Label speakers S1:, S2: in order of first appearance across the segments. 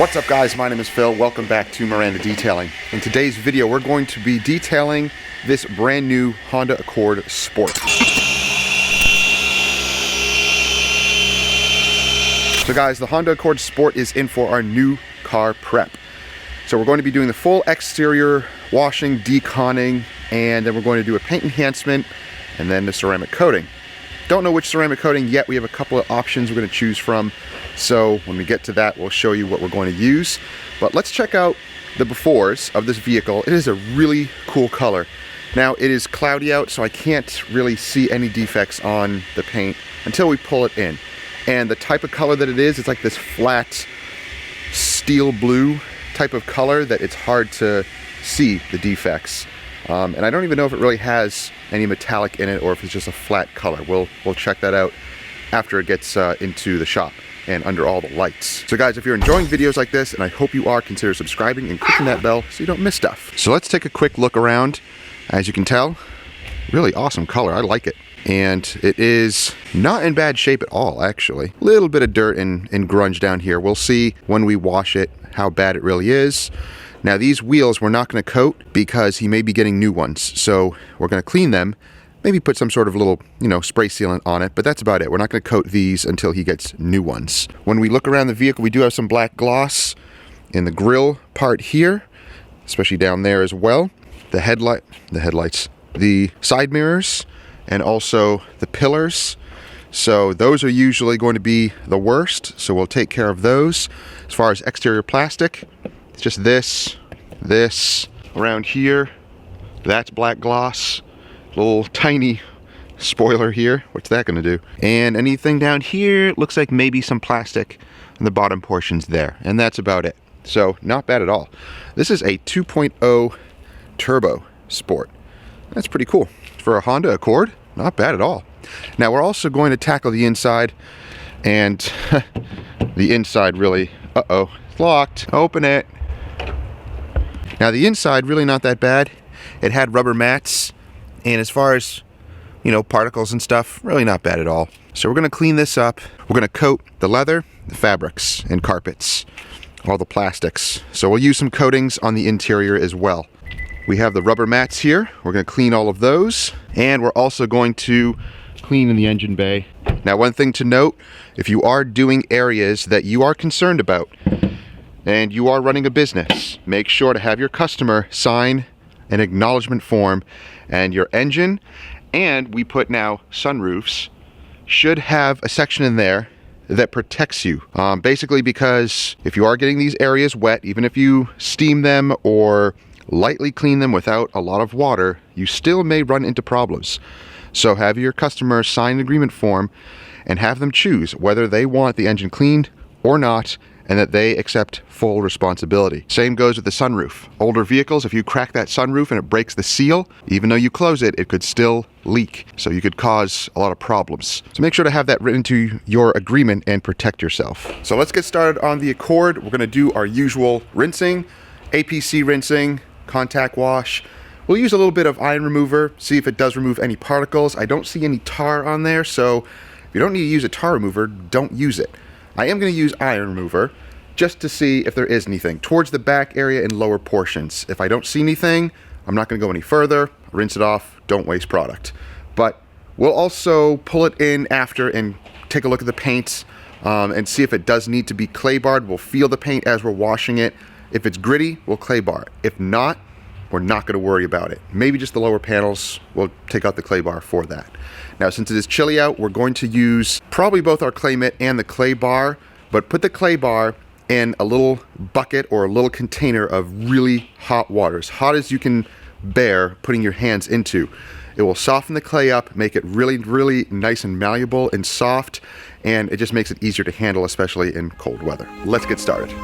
S1: What's up guys, my name is Phil. Welcome back to Miranda Detailing. In today's video we're going to be detailing this brand new Honda Accord Sport. So guys, the Honda Accord Sport is in for our new car prep. So we're going to be doing the full exterior washing, deconning, and then we're going to do a paint enhancement and then the ceramic coating. Don't know which ceramic coating yet. We have a couple of options we're going to choose from. So when we get to that, we'll show you what we're going to use. But let's check out the befores of this vehicle. It is a really cool color. Now it is cloudy out, so I can't really see any defects on the paint until we pull it in. And the type of color that it is, it's like this flat steel blue type of color that it's hard to see the defects. And I don't even know if it really has any metallic in it or if it's just a flat color. We'll check that out after it gets into the shop and under all the lights. So guys, if you're enjoying videos like this, and I hope you are, consider subscribing and clicking that bell so you don't miss stuff. So let's take a quick look around. As you can tell, really awesome color. I like it. And it is not in bad shape at all, actually. A little bit of dirt and grunge down here. We'll see when we wash it how bad it really is. Now these wheels we're not going to coat because he may be getting new ones. So we're going to clean them, maybe put some sort of little, spray sealant on it, but that's about it. We're not going to coat these until he gets new ones. When we look around the vehicle, we do have some black gloss in the grille part here, especially down there as well. The headlights, the side mirrors, and also the pillars. So those are usually going to be the worst, so we'll take care of those. As far as exterior plastic, it's just this around here. That's black gloss. Little tiny spoiler here. What's that going to do? And anything down here looks like maybe some plastic in the bottom portions there. And that's about it. So not bad at all. This is a 2.0 turbo sport. That's pretty cool. For a Honda Accord, not bad at all. Now we're also going to tackle the inside, and the inside really, it's locked. Open it. Now the inside really not that bad. It had rubber mats, and as far as particles and stuff, really not bad at all. So we're going to clean this up. We're going to coat the leather, the fabrics, and carpets, all the plastics. So we'll use some coatings on the interior as well. We have the rubber mats here. We're going to clean all of those, and we're also going to clean in the engine bay. Now one thing to note, if you are doing areas that you are concerned about and you are running a business, make sure to have your customer sign an acknowledgement form, and your engine, and we put now sunroofs, should have a section in there that protects you. Basically because if you are getting these areas wet, even if you steam them or lightly clean them without a lot of water, you still may run into problems. So have your customer sign an agreement form and have them choose whether they want the engine cleaned or not, and that they accept full responsibility. Same goes with the sunroof. Older vehicles, if you crack that sunroof and it breaks the seal, even though you close it, it could still leak. So you could cause a lot of problems. So make sure to have that written into your agreement and protect yourself. So let's get started on the Accord. We're gonna do our usual rinsing, APC rinsing, contact wash. We'll use a little bit of iron remover, see if it does remove any particles. I don't see any tar on there, so if you don't need to use a tar remover, don't use it. I am going to use iron remover just to see if there is anything towards the back area and lower portions. If I don't see anything, I'm not going to go any further. Rinse it off, don't waste product. But we'll also pull it in after and take a look at the paint and see if it does need to be clay barred. We'll feel the paint as we're washing it. If it's gritty, we'll clay bar it. If not, we're not going to worry about it. Maybe just the lower panels, we'll take out the clay bar for that. Now, since it is chilly out, we're going to use probably both our clay mitt and the clay bar, but put the clay bar in a little bucket or a little container of really hot water, as hot as you can bear putting your hands into. It will soften the clay up, make it really, really nice and malleable and soft, and it just makes it easier to handle, especially in cold weather. Let's get started.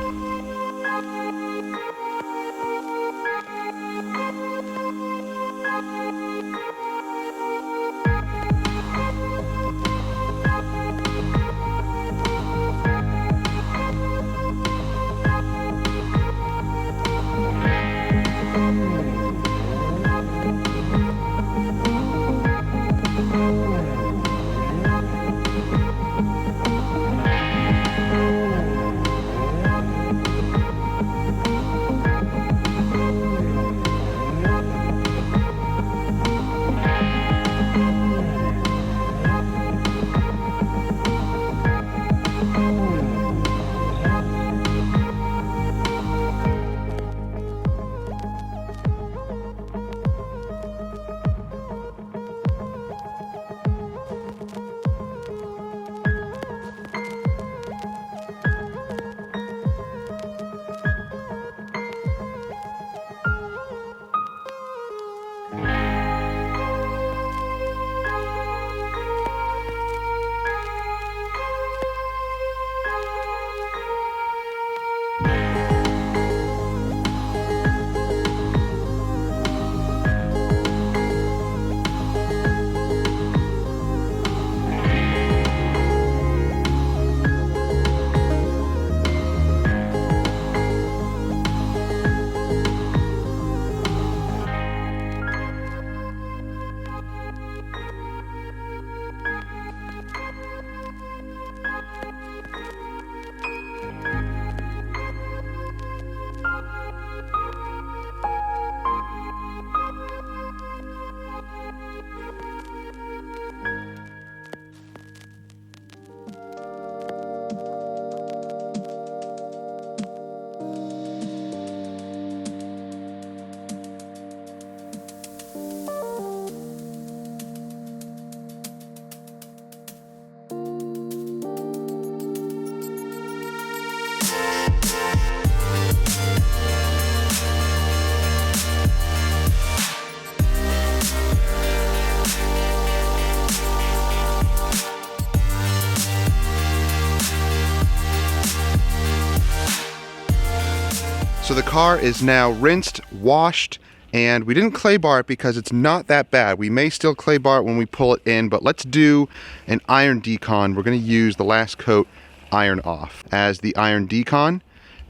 S1: So the car is now rinsed, washed, and we didn't clay bar it because it's not that bad. We may still clay bar it when we pull it in, but let's do an iron decon. We're going to use the last coat iron off as the iron decon.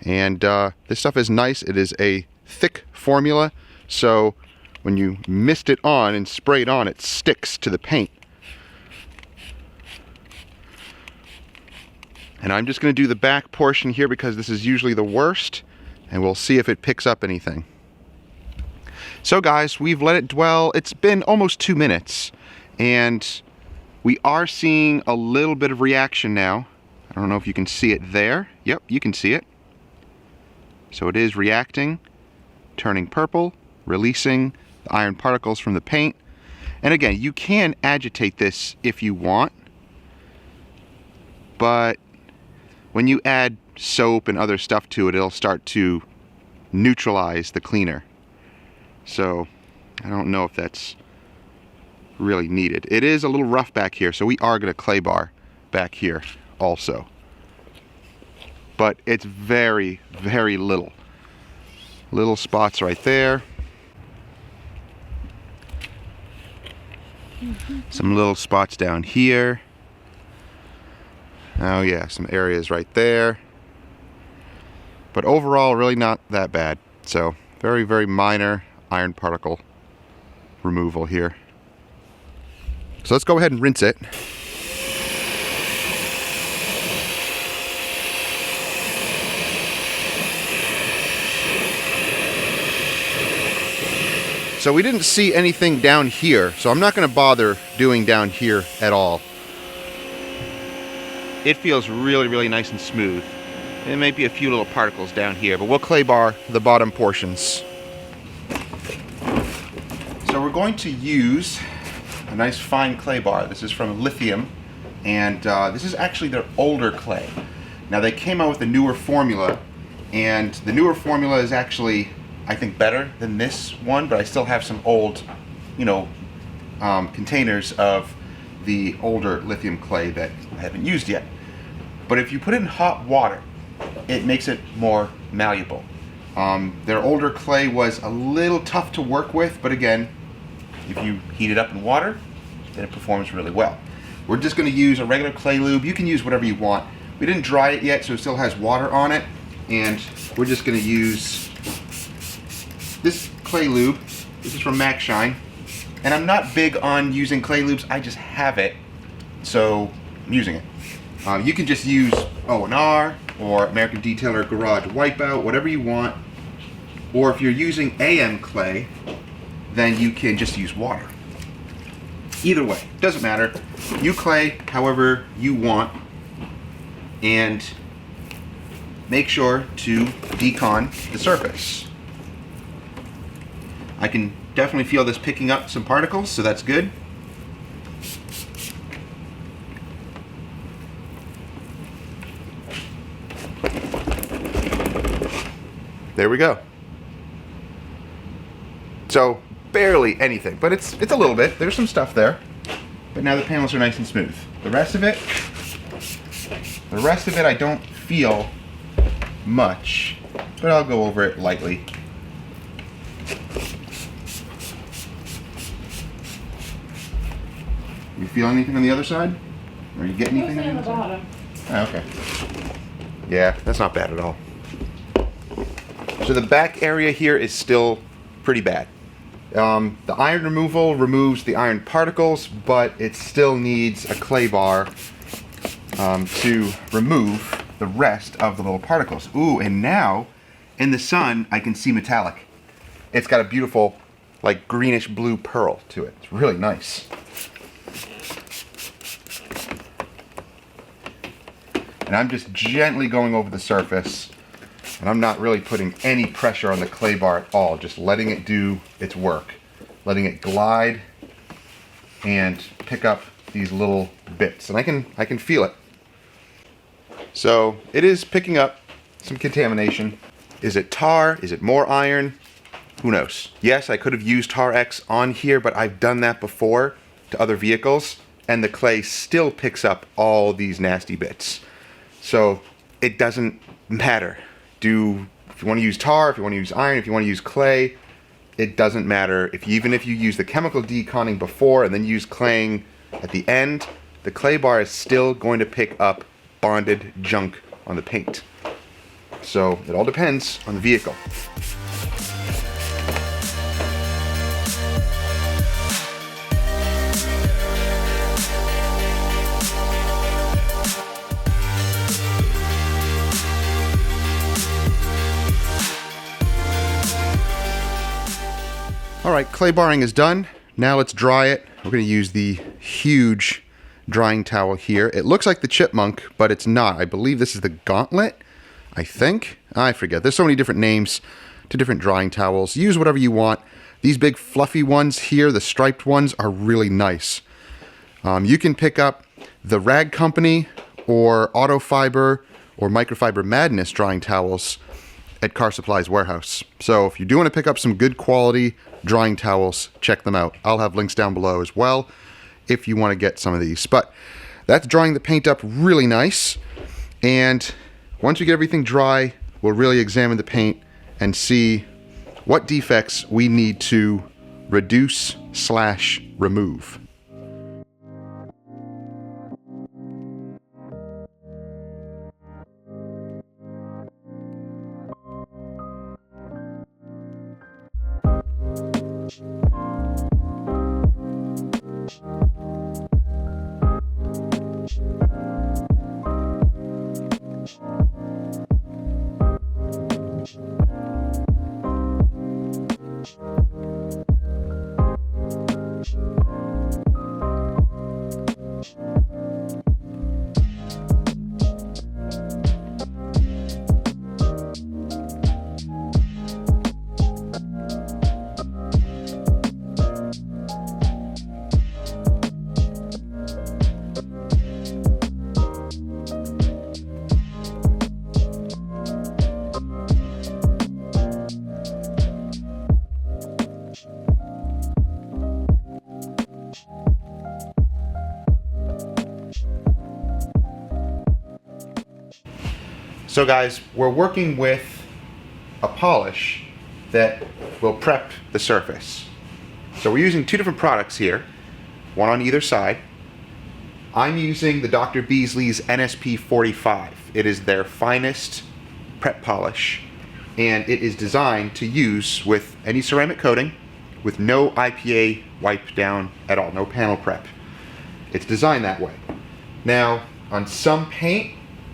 S1: And this stuff is nice. It is a thick formula, so when you mist it on and spray it on, it sticks to the paint. And I'm just going to do the back portion here because this is usually the worst, and we'll see if it picks up anything. So guys, we've let it dwell. It's been almost 2 minutes, and we are seeing a little bit of reaction now. I don't know if you can see it there. Yep, you can see it. So it is reacting, turning purple, releasing the iron particles from the paint. And again, you can agitate this if you want, but when you add soap and other stuff to it, it'll start to neutralize the cleaner. So I don't know if that's really needed. It is a little rough back here, so we are going to clay bar back here also. But it's very, very little. Little spots right there. Some little spots down here. Oh yeah, some areas right there. But overall, really not that bad. So very, very minor iron particle removal here. So let's go ahead and rinse it. So we didn't see anything down here, so I'm not going to bother doing down here at all. It feels really, really nice and smooth. There may be a few little particles down here, but we'll clay bar the bottom portions. So we're going to use a nice fine clay bar. This is from Lithium, and this is actually their older clay. Now they came out with a newer formula, and the newer formula is actually, I think, better than this one, but I still have some old, containers of the older lithium clay that I haven't used yet. But if you put it in hot water, it makes it more malleable. Their older clay was a little tough to work with, but again, if you heat it up in water, then it performs really well. We're just going to use a regular clay lube. You can use whatever you want. We didn't dry it yet, so it still has water on it, and we're just going to use this clay lube. This is from Max Shine, and I'm not big on using clay lubes. I just have it, so I'm using it. You can just use O&R or American Detailer Garage Wipeout, whatever you want. Or if you're using AM clay, then you can just use water. Either way, doesn't matter. You clay however you want, and make sure to decon the surface. I can definitely feel this picking up some particles, so that's good. There we go. So barely anything, but it's a little bit. There's some stuff there, but now the panels are nice and smooth. The rest of it I don't feel much, but I'll go over it lightly. You feel anything on the other side? Or you get anything on the other side? Oh, okay. Yeah, that's not bad at all. So the back area here is still pretty bad. The iron removal removes the iron particles, but it still needs a clay bar to remove the rest of the little particles. Ooh, and now in the sun I can see metallic. It's got a beautiful, like, greenish blue pearl to it. It's really nice. And I'm just gently going over the surface. And I'm not really putting any pressure on the clay bar at all, just letting it do its work. Letting it glide and pick up these little bits. And I can feel it. So it is picking up some contamination. Is it tar? Is it more iron? Who knows? Yes, I could have used Tar X on here, but I've done that before to other vehicles, and the clay still picks up all these nasty bits. So it doesn't matter. Do If you want to use tar, if you want to use iron, if you want to use clay, it doesn't matter. Even if you use the chemical deconning before and then use claying at the end, the clay bar is still going to pick up bonded junk on the paint. So it all depends on the vehicle. All right, clay barring is done. Now let's dry it. We're gonna use the huge drying towel here. It looks like the Chipmunk, but it's not. I believe this is the Gauntlet, I think. I forget. There's so many different names to different drying towels. Use whatever you want. These big fluffy ones here, the striped ones, are really nice. You can pick up the Rag Company or Auto Fiber or Microfiber Madness drying towels at Car Supply's warehouse. So if you do want to pick up some good quality drying towels, check them out. I'll have links down below as well if you want to get some of these. But that's drying the paint up really nice. And once we get everything dry, we'll really examine the paint and see what defects we need to reduce/remove. So guys, we're working with a polish that will prep the surface. So we're using two different products here, one on either side. I'm using the Dr. Beasley's NSP 45. It is their finest prep polish, and it is designed to use with any ceramic coating with no IPA wipe down at all, no panel prep. It's designed that way. Now, on some paint,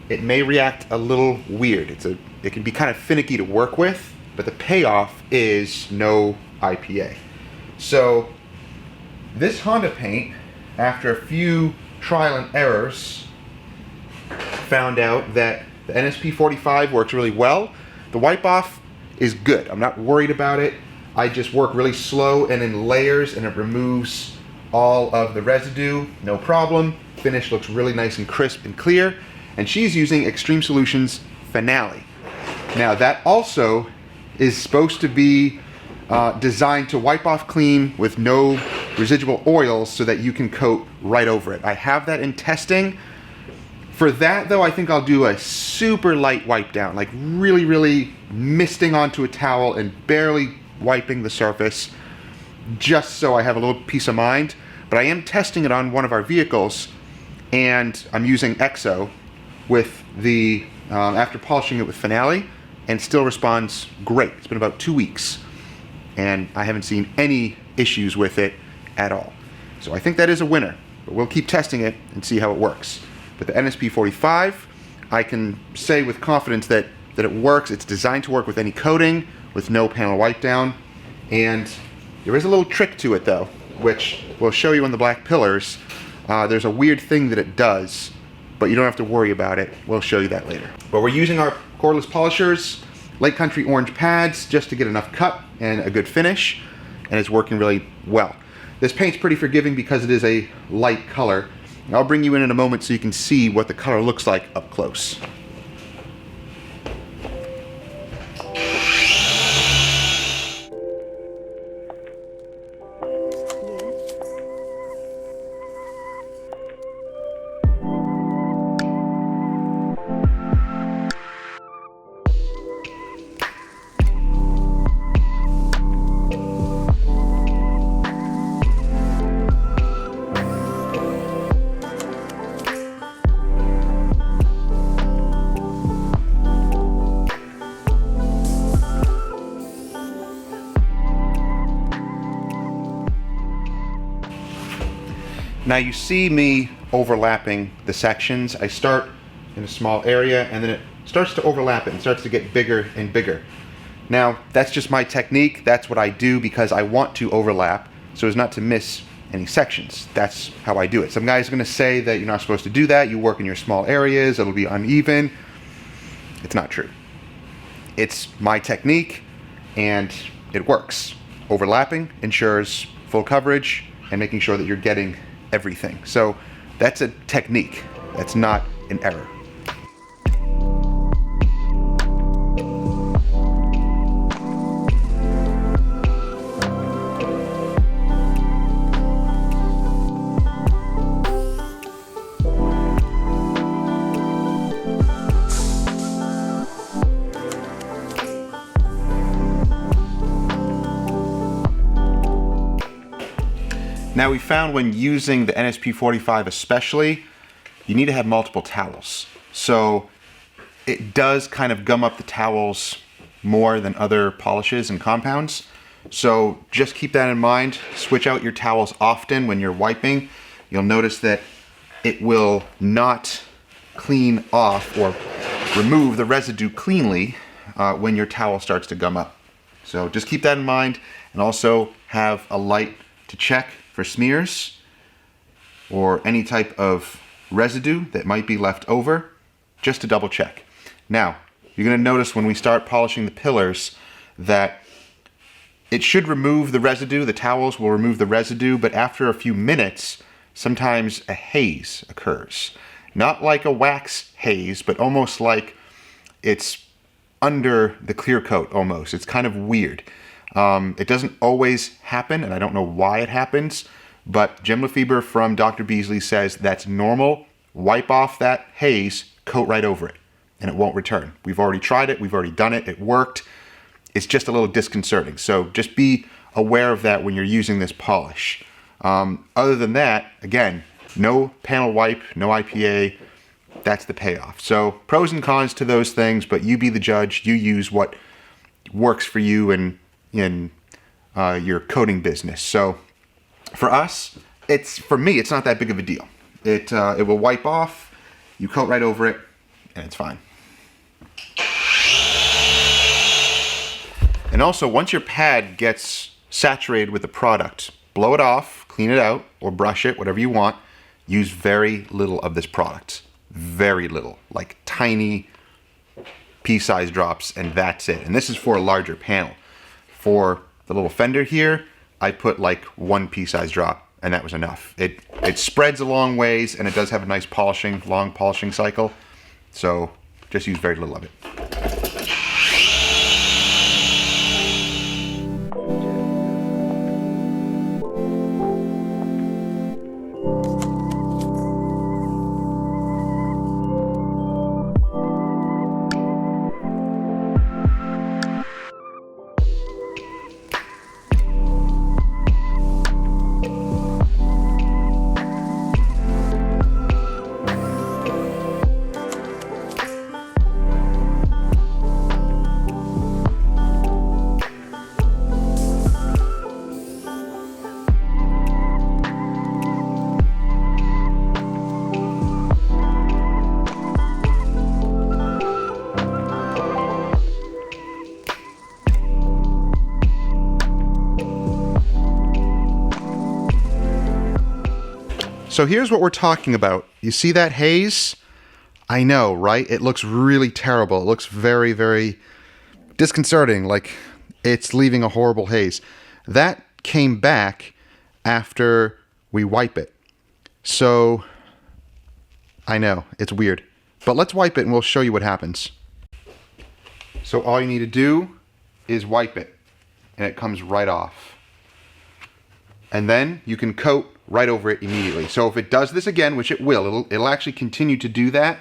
S1: it may react a little weird. It can be kind of finicky to work with, but the payoff is no IPA. So this Honda paint, after a few trial and errors, found out that the NSP 45 works really well. The wipe off is good. I'm not worried about it. I just work really slow and in layers, and it removes all of the residue, no problem. Finish looks really nice and crisp and clear. And she's using Extreme Solutions Finale. Now that also is supposed to be designed to wipe off clean with no residual oils so that you can coat right over it. I have that in testing. For that though, I think I'll do a super light wipe down, like really, really misting onto a towel and barely wiping the surface, just so I have a little peace of mind. But I am testing it on one of our vehicles, and I'm using EXO with the, after polishing it with Finale, and still responds great. It's been about 2 weeks, and I haven't seen any issues with it at all. So I think that is a winner, but we'll keep testing it and see how it works. But the NSP 45, I can say with confidence that it works. It's designed to work with any coating, with no panel wipe down, and there is a little trick to it though, which we'll show you on the black pillars. There's a weird thing that it does, but you don't have to worry about it. We'll show you that later. But we're using our cordless polishers, Light Country orange pads, just to get enough cut and a good finish, and it's working really well. This paint's pretty forgiving because it is a light color. I'll bring you in a moment so you can see what the color looks like up close. Now you see me overlapping the sections. I start in a small area and then it starts to overlap it and starts to get bigger and bigger. Now that's just my technique. That's what I do because I want to overlap so as not to miss any sections. That's how I do it. Some guys are going to say that you're not supposed to do that. You work in your small areas, it'll be uneven. It's not true. It's my technique and it works. Overlapping ensures full coverage and making sure that you're getting everything. So that's a technique. That's not an error. Now we found when using the NSP45 especially, you need to have multiple towels. So it does kind of gum up the towels more than other polishes and compounds. So just keep that in mind. Switch out your towels often when you're wiping. You'll notice that it will not clean off or remove the residue cleanly when your towel starts to gum up. So just keep that in mind, and also have a light to check for smears or any type of residue that might be left over, just to double check. Now, you're going to notice when we start polishing the pillars that it should remove the residue, the towels will remove the residue, but after a few minutes, sometimes a haze occurs. Not like a wax haze, but almost like it's under the clear coat almost. It's kind of weird. It doesn't always happen, and I don't know why it happens, but Jim Lefebvre from Dr. Beasley says that's normal. Wipe off that haze, coat right over it, and it won't return. We've already tried it, we've already done it, it worked. It's just a little disconcerting, so just be aware of that when you're using this polish. Other than that, again, no panel wipe, no IPA, that's the payoff. So pros and cons to those things, but you be the judge, you use what works for you and in your coating business. So for us, for me, it's not that big of a deal. It will wipe off, you coat right over it, and it's fine. And also, once your pad gets saturated with the product, blow it off, clean it out, or brush it, whatever you want. Use very little of this product. Very little, like tiny pea-size drops, and that's it. And this is for a larger panel. For the little fender here, I put like 1 pea-size drop, and that was enough. It spreads a long ways, and it does have a nice long polishing cycle. So just use very little of it. So here's what we're talking about. You see that haze? I know, right? It looks really terrible. It looks very, very disconcerting, like it's leaving a horrible haze. That came back after we wipe it. So, I know, it's weird. But let's wipe it and we'll show you what happens. So all you need to do is wipe it, and it comes right off. And then you can coat right over it immediately. So if it does this again, which it will, it'll actually continue to do that.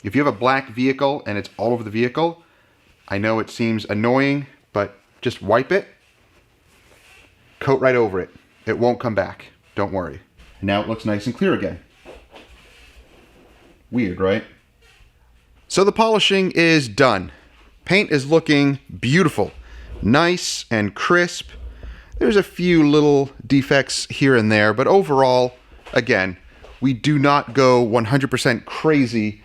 S1: If you have a black vehicle and it's all over the vehicle, I know it seems annoying, but just wipe it, coat right over it. It won't come back, don't worry. Now it looks nice and clear again. Weird, right? So the polishing is done. Paint is looking beautiful, nice and crisp. There's a few little defects here and there, but overall, again, we do not go 100% crazy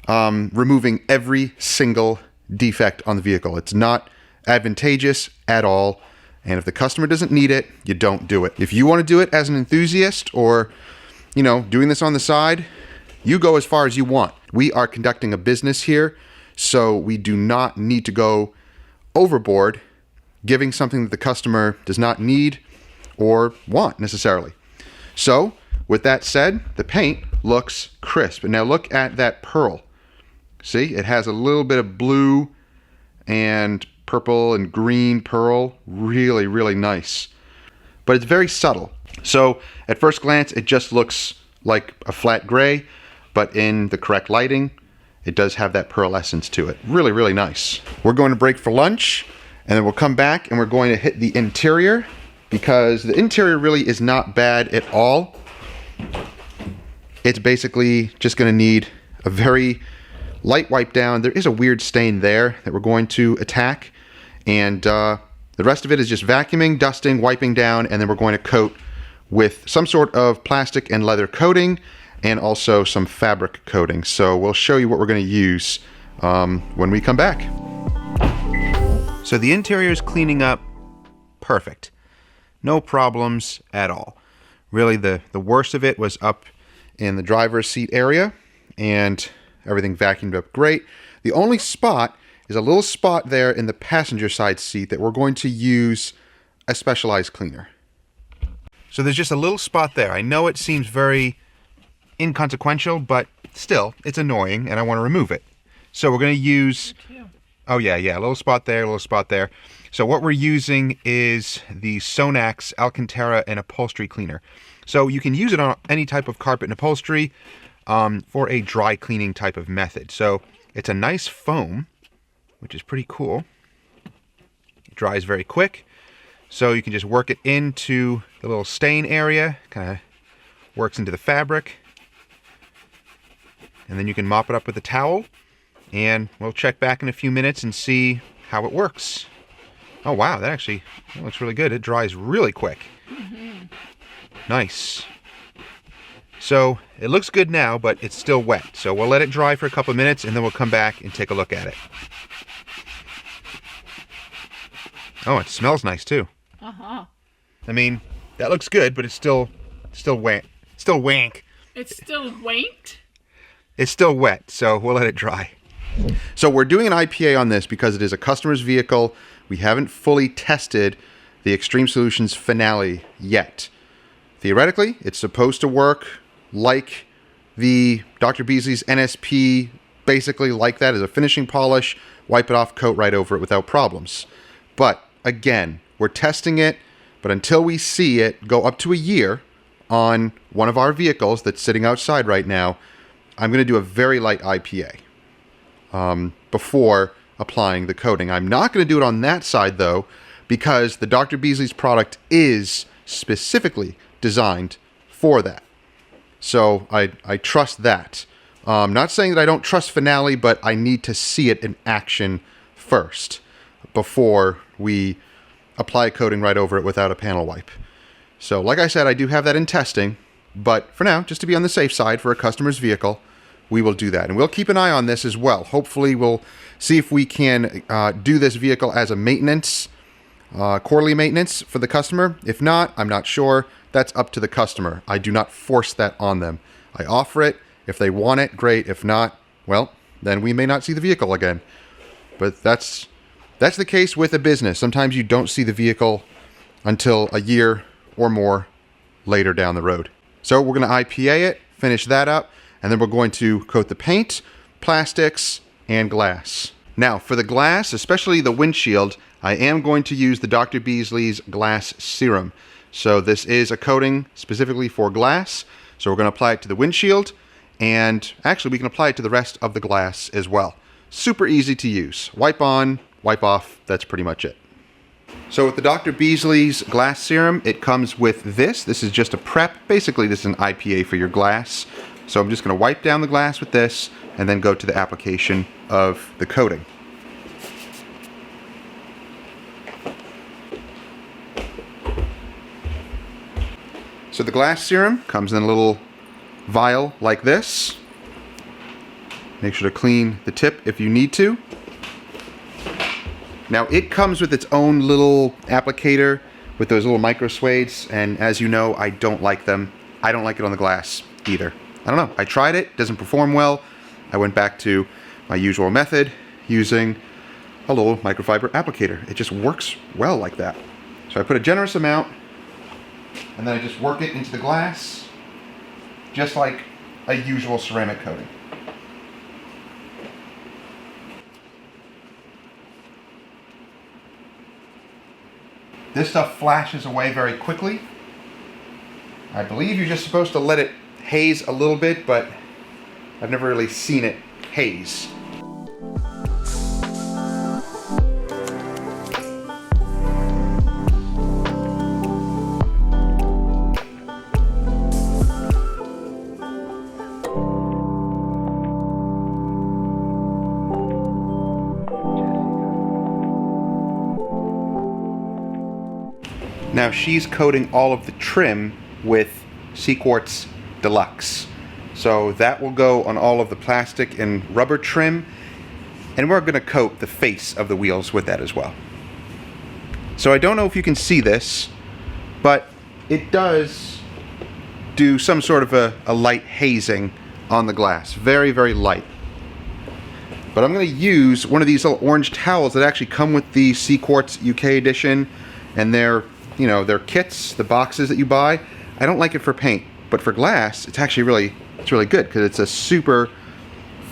S1: removing every single defect on the vehicle. It's not advantageous at all. And if the customer doesn't need it, you don't do it. If you want to do it as an enthusiast or, you know, doing this on the side, you go as far as you want. We are conducting a business here, so we do not need to go overboard giving something that the customer does not need or want necessarily. So with that said, the paint looks crisp. And now look at that pearl. See, it has a little bit of blue and purple and green pearl. Really, really nice. But it's very subtle. So at first glance, it just looks like a flat gray, but in the correct lighting, it does have that pearlescence to it. Really, really nice. We're going to break for lunch, and then we'll come back and we're going to hit the interior, because the interior really is not bad at all. It's basically just going to need a very light wipe down. There is a weird stain there that we're going to attack, and the rest of it is just vacuuming, dusting, wiping down, and then we're going to coat with some sort of plastic and leather coating and also some fabric coating. So we'll show you what we're going to use when we come back. So the interior is cleaning up perfect. No problems at all. Really, the worst of it was up in the driver's seat area, and everything vacuumed up great. The only spot is a little spot there in the passenger side seat that we're going to use a specialized cleaner. So there's just a little spot there. I know it seems very inconsequential, but still, it's annoying, and I want to remove it. So we're going to use... Oh yeah, a little spot there, a little spot there. So what we're using is the Sonax Alcantara and Upholstery Cleaner. So you can use it on any type of carpet and upholstery for a dry cleaning type of method. So it's a nice foam, which is pretty cool. It dries very quick. So you can just work it into the little stain area, kind of works into the fabric. And then you can mop it up with a towel, and we'll check back in a few minutes and see how it works. Oh wow, that looks really good. It dries really quick. Mm-hmm. Nice. So it looks good now, but it's still wet. So we'll let it dry for a couple of minutes, and then we'll come back and take a look at it. Oh, it smells nice too. Uh-huh. I mean, that looks good, but it's still wank. Still wank.
S2: It's still wanked?
S1: It's still wet, so we'll let it dry. So we're doing an IPA on this because it is a customer's vehicle. We haven't fully tested the Extreme Solutions Finale yet. Theoretically, it's supposed to work like the Dr. Beasley's NSP, basically like that, as a finishing polish, wipe it off, coat right over it without problems. But again, we're testing it, but until we see it go up to a year on one of our vehicles that's sitting outside right now, I'm going to do a very light IPA before applying the coating. I'm not going to do it on that side, though, because the Dr. Beasley's product is specifically designed for that. So I trust that. Not saying that I don't trust Finale, but I need to see it in action first before we apply a coating right over it without a panel wipe. So like I said, I do have that in testing, but for now, just to be on the safe side for a customer's vehicle, we will do that. And we'll keep an eye on this as well. Hopefully we'll see if we can do this vehicle as a maintenance, quarterly maintenance for the customer. If not, I'm not sure. That's up to the customer. I do not force that on them. I offer it. If they want it, great. If not, well, then we may not see the vehicle again. But that's the case with a business. Sometimes you don't see the vehicle until a year or more later down the road. So we're going to IPA it, finish that up, and then we're going to coat the paint, plastics, and glass. Now, for the glass, especially the windshield, I am going to use the Dr. Beasley's Glass Serum. So this is a coating specifically for glass. So we're going to apply it to the windshield, and actually we can apply it to the rest of the glass as well. Super easy to use. Wipe on, wipe off, that's pretty much it. So with the Dr. Beasley's Glass Serum, it comes with this. This is just a prep. Basically, this is an IPA for your glass. So I'm just going to wipe down the glass with this and then go to the application of the coating. So the glass serum comes in a little vial like this. Make sure to clean the tip if you need to. Now it comes with its own little applicator with those little micro suedes, and as you know, I don't like them. I don't like it on the glass either. I don't know, I tried it, doesn't perform well. I went back to my usual method using a little microfiber applicator. It just works well like that. So I put a generous amount, and then I just work it into the glass, just like a usual ceramic coating. This stuff flashes away very quickly. I believe you're just supposed to let it haze a little bit, but I've never really seen it haze. Now she's coating all of the trim with Cquartz Deluxe. So that will go on all of the plastic and rubber trim, and we're going to coat the face of the wheels with that as well. So I don't know if you can see this, but it does do some sort of a light hazing on the glass. Very, very light. But I'm going to use one of these little orange towels that actually come with the Cquartz UK edition, and they're kits, the boxes that you buy. I don't like it for paint, but for glass, it's actually really good because it's a super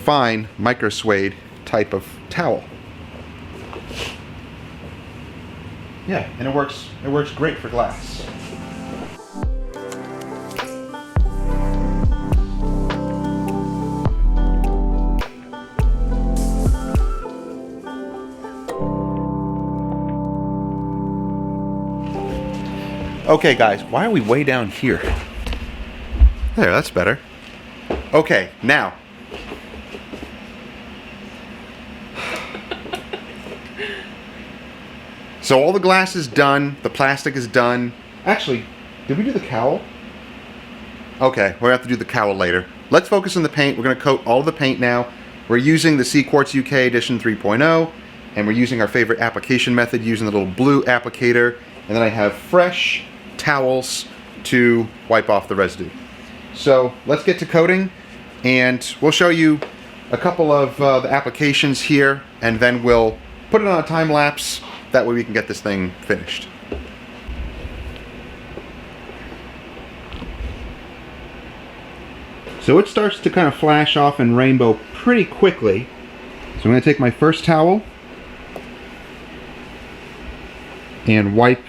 S1: fine micro suede type of towel. Yeah, and it works great for glass. Okay guys, why are we way down here? There, that's better. Okay, now. So all the glass is done, the plastic is done. Actually, did we do the cowl? Okay, we'll have to do the cowl later. Let's focus on the paint. We're gonna coat all of the paint now. We're using the Cquartz UK Edition 3.0, and we're using our favorite application method, using the little blue applicator, and then I have fresh towels to wipe off the residue. So let's get to coating, and we'll show you a couple of the applications here, and then we'll put it on a time lapse. That way we can get this thing finished. So it starts to kind of flash off and rainbow pretty quickly. So I'm going to take my first towel and wipe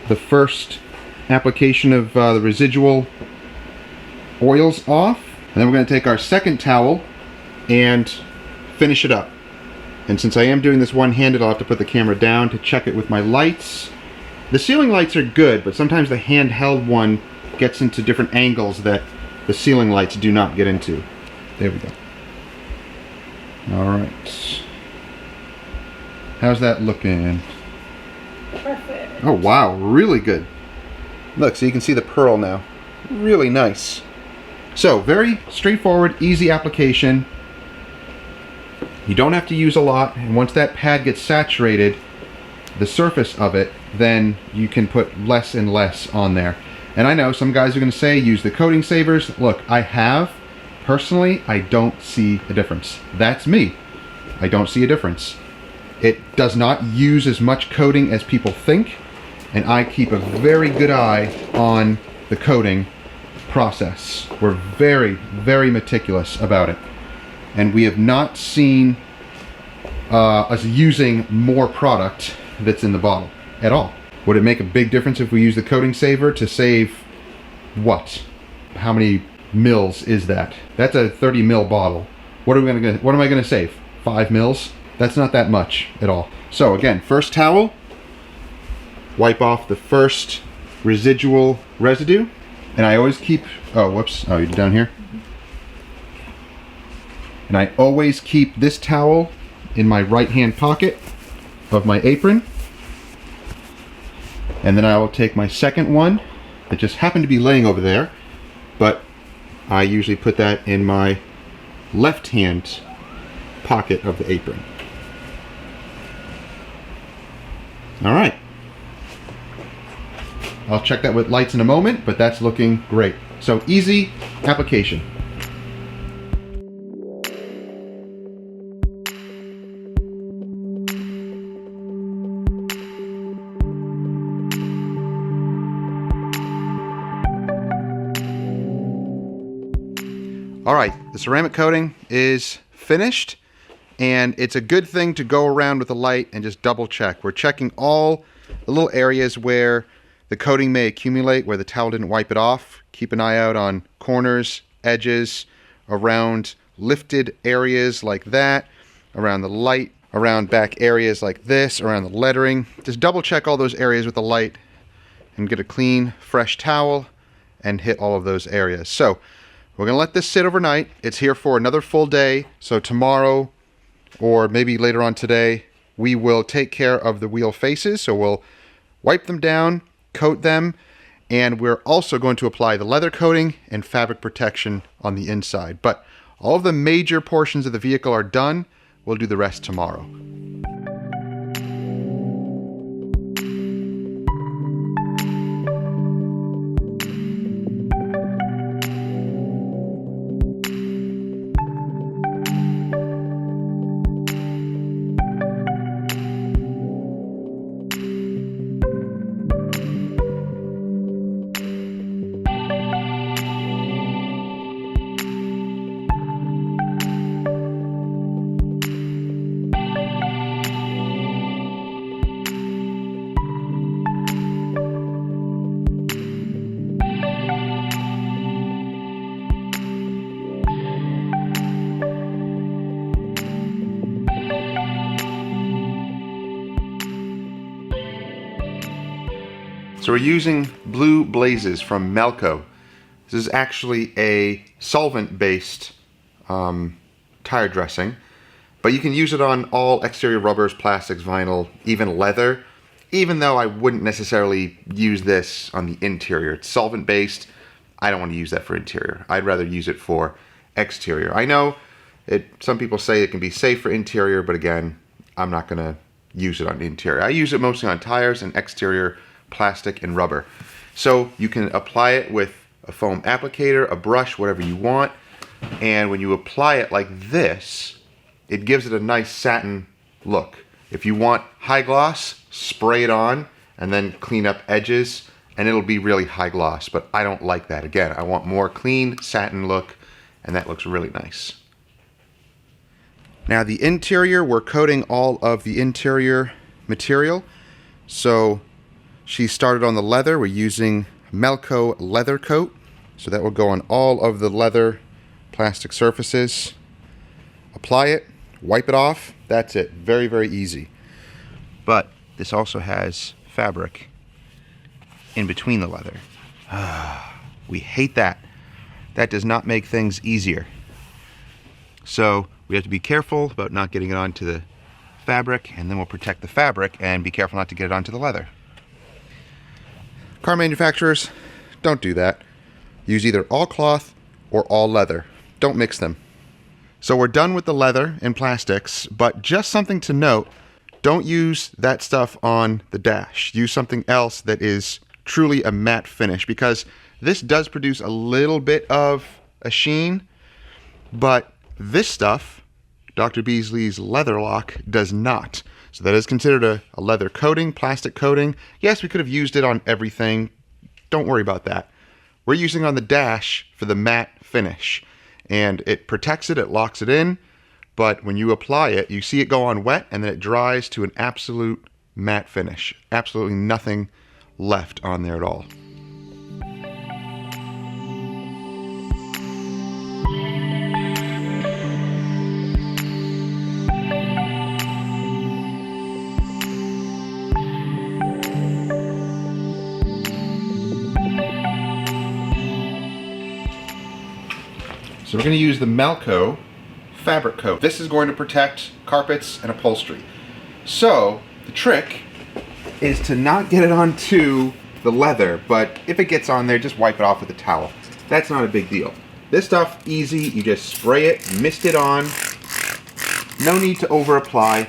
S1: the first application of the residual oils off, and then we're going to take our second towel and finish it up. And since I am doing this one-handed, I'll have to put the camera down to check it with my lights. The ceiling lights are good, but sometimes the handheld one gets into different angles that the ceiling lights do not get into. There we go. Alright. How's that looking?
S2: Perfect.
S1: Oh wow, really good. Look, so you can see the pearl now. Really nice. So, very straightforward, easy application. You don't have to use a lot, and once that pad gets saturated, the surface of it, then you can put less and less on there. And I know some guys are going to say use the coating savers. Look, I have. Personally, I don't see a difference. That's me. I don't see a difference. It does not use as much coating as people think, and I keep a very good eye on the coating process. We're very, very meticulous about it. And we have not seen us using more product that's in the bottle at all. Would it make a big difference if we use the coating saver to save what? How many mils is that? That's a 30 mil bottle. What am I gonna save? 5 mils? That's not that much at all. So again, first towel, wipe off the first residual residue, and I always keep, oh whoops, oh you're down here? And I always keep this towel in my right hand pocket of my apron. And then I will take my second one It just happened to be laying over there, but I usually put that in my left hand pocket of the apron. All right. I'll check that with lights in a moment, but that's looking great. So easy application. All right, the ceramic coating is finished, and it's a good thing to go around with the light and just double check. We're checking all the little areas where the coating may accumulate, where the towel didn't wipe it off. Keep an eye out on corners, edges, around lifted areas like that, around the light, around back areas like this, around the lettering. Just double check all those areas with the light and get a clean, fresh towel and hit all of those areas. So we're going to let this sit overnight. It's here for another full day. So tomorrow, or maybe later on today, we will take care of the wheel faces. So we'll wipe them down, coat them, and we're also going to apply the leather coating and fabric protection on the inside. But all of the major portions of the vehicle are done. We'll do the rest tomorrow. So we're using Blue Blazes from Melco. This is actually a solvent-based tire dressing, but you can use it on all exterior rubbers, plastics, vinyl, even leather, even though I wouldn't necessarily use this on the interior. It's solvent-based. I don't want to use that for interior. I'd rather use it for exterior. I know some people say it can be safe for interior, but again, I'm not going to use it on interior. I use it mostly on tires and exterior plastic and rubber. So you can apply it with a foam applicator, a brush, whatever you want. And when you apply it like this, it gives it a nice satin look. If you want high gloss, spray it on and then clean up edges and it'll be really high gloss. But I don't like that. Again, I want more clean satin look, and that looks really nice. Now the interior, we're coating all of the interior material. So she started on the leather. We're using Melco leather coat. So that will go on all of the leather plastic surfaces. Apply it, wipe it off. That's it. Very, very easy. But this also has fabric in between the leather. We hate that. That does not make things easier. So we have to be careful about not getting it onto the fabric, and then we'll protect the fabric and be careful not to get it onto the leather. Car manufacturers, don't do that. Use either all cloth or all leather. Don't mix them. So we're done with the leather and plastics, but just something to note, don't use that stuff on the dash. Use something else that is truly a matte finish, because this does produce a little bit of a sheen, but this stuff, Dr. Beasley's Leather Lock, does not. So that is considered a leather coating, plastic coating. Yes, we could have used it on everything. Don't worry about that. We're using it on the dash for the matte finish. And it protects it, it locks it in, but when you apply it, you see it go on wet and then it dries to an absolute matte finish. Absolutely nothing left on there at all. So we're going to use the Melco fabric coat. This is going to protect carpets and upholstery. So the trick is to not get it onto the leather, but if it gets on there, just wipe it off with a towel. That's not a big deal. This stuff, easy, you just spray it, mist it on. No need to over apply.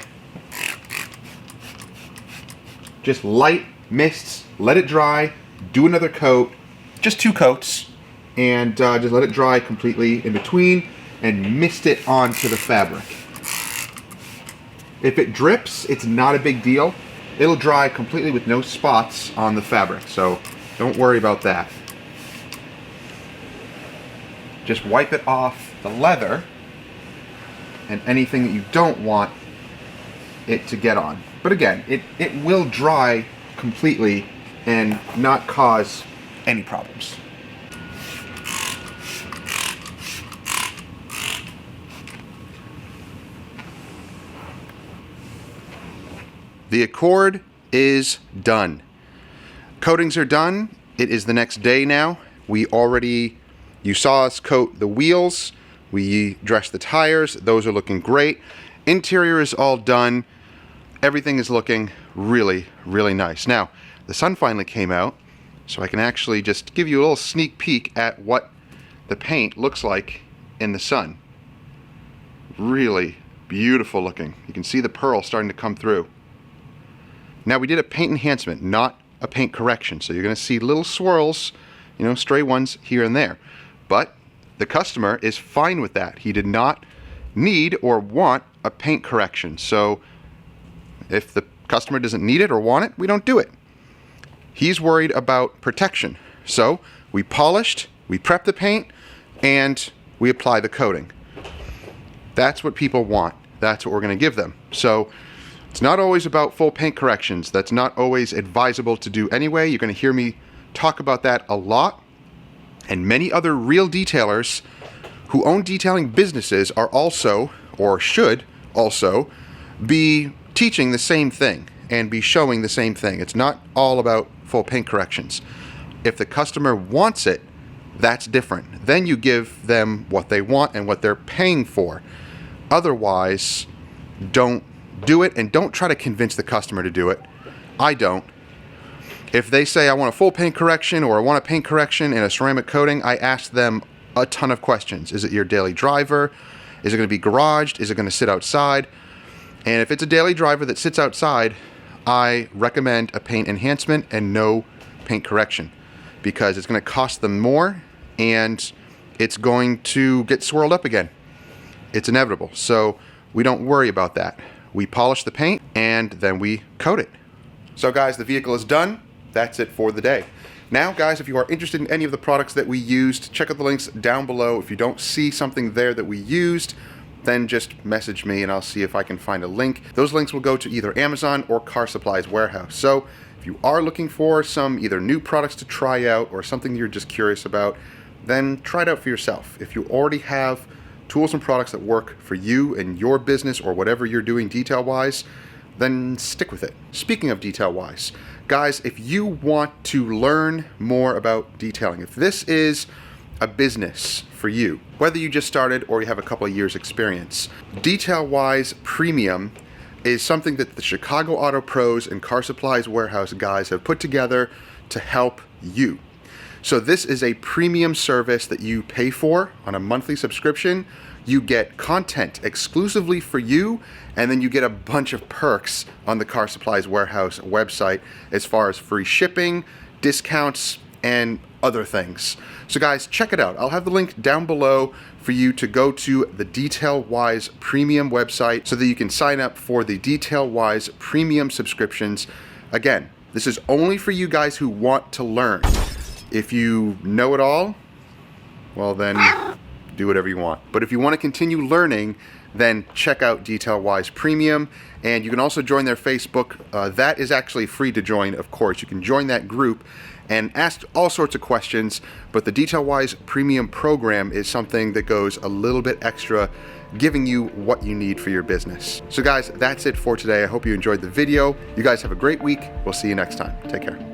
S1: Just light mists, let it dry, do another coat, just 2 coats, and just let it dry completely in between and mist it onto the fabric. If it drips, it's not a big deal. It'll dry completely with no spots on the fabric, so don't worry about that. Just wipe it off the leather and anything that you don't want it to get on. But again, it will dry completely and not cause any problems. The Accord is done. Coatings are done. It is the next day now. You saw us coat the wheels. We dressed the tires. Those are looking great. Interior is all done. Everything is looking really, really nice. Now, the sun finally came out, so I can actually just give you a little sneak peek at what the paint looks like in the sun. Really beautiful looking. You can see the pearl starting to come through. Now, we did a paint enhancement, not a paint correction, so you're going to see little swirls, you know, stray ones here and there. But the customer is fine with that. He did not need or want a paint correction. So if the customer doesn't need it or want it, we don't do it. He's worried about protection. So we polished, we prep the paint, and we apply the coating. That's what people want. That's what we're going to give them. So it's not always about full paint corrections. That's not always advisable to do anyway. You're going to hear me talk about that a lot. And many other real detailers who own detailing businesses are also, or should also, be teaching the same thing and be showing the same thing. It's not all about full paint corrections. If the customer wants it, that's different. Then you give them what they want and what they're paying for. Otherwise, don't do it, and don't try to convince the customer to do it. I don't. If they say, I want a full paint correction or I want a paint correction and a ceramic coating, I ask them a ton of questions. Is it your daily driver? Is it going to be garaged? Is it going to sit outside? And if it's a daily driver that sits outside, I recommend a paint enhancement and no paint correction, because it's going to cost them more and it's going to get swirled up again. It's inevitable. So we don't worry about that. We polish the paint and then we coat it. So guys, the vehicle is done. That's it for the day. Now, guys, if you are interested in any of the products that we used, check out the links down below. If you don't see something there that we used, then just message me and I'll see if I can find a link. Those links will go to either Amazon or Car Supply's warehouse. So if you are looking for some either new products to try out or something you're just curious about, then try it out for yourself. If you already have tools and products that work for you and your business or whatever you're doing detail-wise, then stick with it. Speaking of detail-wise, guys, if you want to learn more about detailing, if this is a business for you, whether you just started or you have a couple of years experience, Detail-Wise Premium is something that the Chicago Auto Pros and Car Supply's warehouse guys have put together to help you. So this is a premium service that you pay for on a monthly subscription. You get content exclusively for you, and then you get a bunch of perks on the Car Supply's warehouse website as far as free shipping, discounts, and other things. So guys, check it out. I'll have the link down below for you to go to the Detail-Wise Premium website so that you can sign up for the Detail-Wise Premium subscriptions. Again, this is only for you guys who want to learn. If you know it all, well then do whatever you want. But if you want to continue learning, then check out Detail-Wise Premium, and you can also join their Facebook. That is actually free to join, of course. You can join that group and ask all sorts of questions, but the Detail-Wise Premium program is something that goes a little bit extra, giving you what you need for your business. So guys, that's it for today. I hope you enjoyed the video. You guys have a great week. We'll see you next time. Take care.